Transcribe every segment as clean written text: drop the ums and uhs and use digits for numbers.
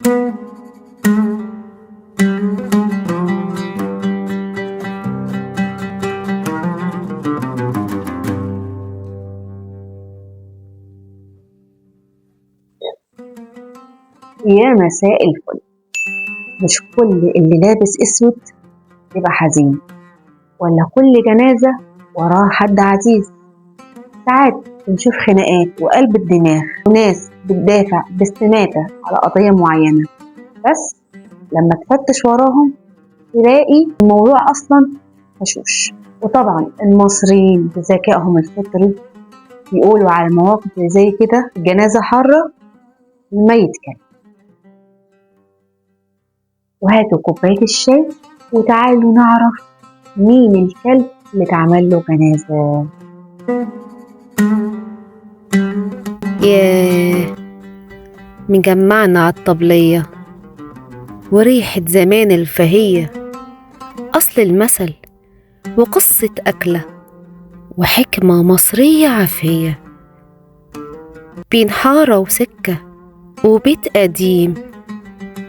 يا مساء الفل. مش كل اللي لابس اسود يبقى حزين، ولا كل جنازة وراها حد عزيز. ساعات بنشوف خناقات وقلب الدماغ وناس بتدافع باستماتة على قضية معينة، بس لما تفتش وراهم تلاقي الموضوع أصلا هشوش. وطبعا المصريين بذكائهم الفطري يقولوا على المواقف اللي زي كده الجنازة حرة الميت كلب. وهاتوا كوباية الشاي وتعالوا نعرف مين الكلب اللي اتعمل له جنازة. ياه، مجمعنا عالطبلية وريحة زمان الفهية، أصل المثل وقصة أكلة وحكمة مصرية عافية، بين حارة وسكة وبيت قديم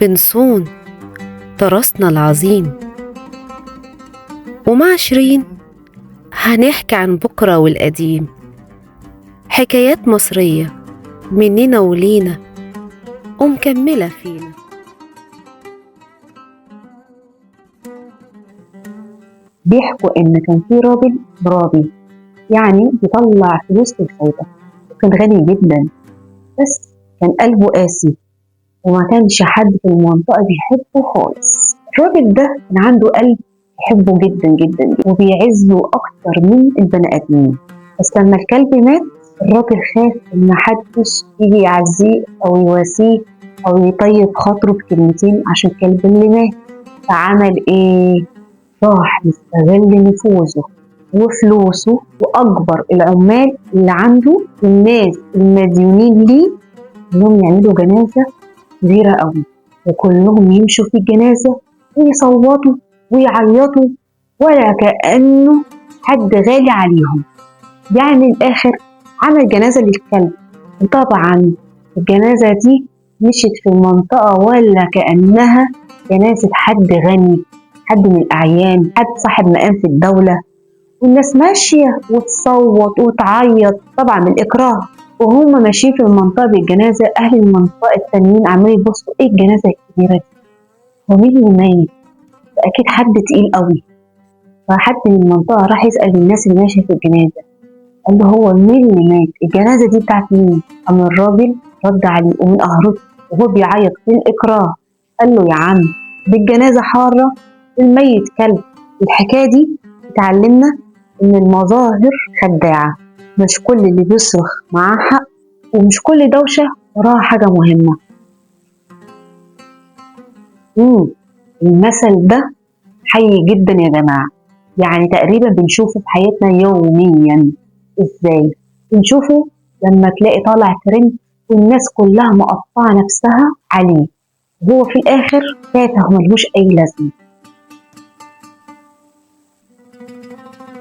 بنصون تراثنا العظيم. ومع شيرين هنحكي عن بكرة والقديم، حكايات مصرية مننا ولينا ومكملة فينا. بيحكوا إن كان في راجل برابي، يعني بيطلع فلوس بالفايدة، وكان غني جدا، بس كان قلبه قاسي وما كانش حد في المنطقة بيحبه خالص. الراجل ده كان عنده قلب يحبه جدا جدا وبيعزه أكتر من البني آدمين. بس لما الكلب مات الراجل خاف إن محدش يجي يعزيه أو يواسيه أو يطيب خاطره بكلمتين عشان الكلب اللي مات. فعمل إيه؟ راح مستغل نفوذه وفلوسه وأجبر العمال اللي عنده والناس المديونين ليه إنهم يعملوا جنازة كبيرة قوي، وكلهم يمشوا في الجنازة ويصوتوا ويعيطوا ولا كأنه حد غالي عليهم. يعني الآخر عمل جنازة للكلب. وطبعا الجنازة دي مشيت في المنطقة ولا كأنها جنازة حد غني، حد من الأعيان، حد صاحب مقام في الدولة، والناس ماشية وتصوت وتعيط طبعا بالإكراه. وهم ماشيين في المنطقة بالجنازة أهل المنطقة التانيين عمالين يبصوا إيه الجنازة الكبيرة دي؟ هو مين اللي ميت؟ أكيد حد تقيل قوي. فحد من المنطقة راح يسأل الناس اللي ماشية في الجنازة، قال له هو مين اللي مات؟ الجنازة دي بتاعت مين؟ أما الراجل رد عليه ومن قهرته وهو بيعيط بالإكراه قال له يا عم دي الجنازة حارة الميت كلب. الحكاية دي اتعلمنا إن المظاهر خداعة، مش كل اللي بيصرخ معاه حق، ومش كل دوشة وراها حاجة مهمة. المثل ده حي جدا يا جماعة، يعني تقريبا بنشوفه في حياتنا يوميا. ازاي؟ بنشوفه لما تلاقي طالع ترند والناس كلها مقطعة نفسها عليه وهو في الآخر تافه وملهوش أي لازمة.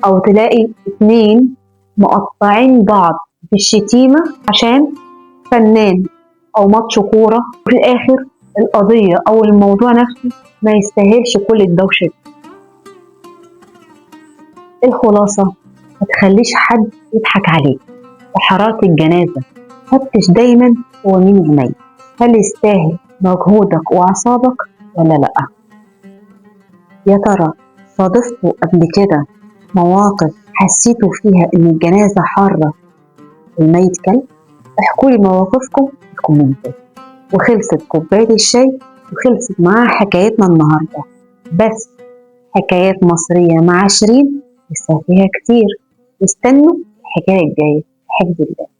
أو تلاقي اتنين مقطعين بعض في الشتيمة عشان فنان أو ماتش كورة، وفي الآخر القضية أو الموضوع نفسه ما يستاهلش كل الدوشة دي. الخلاصة ما تخليش حد يضحك عليك في حارات الجنازة. فتش دايما هو مين الميت، هل يستاهل مجهودك وأعصابك ولا لأ. يا ترى صادفتوا قبل كده مواقف حسيتوا فيها إن الجنازة حارة الميت كلب؟ احكولي مواقفكم في الكومنتات. وخلصت كوباية الشاي وخلصت معاها حكايتنا النهاردة، بس حكايات مصرية مع شيرين لسه فيها كتير. استنوا الحكاية الجاية. حفظ الله.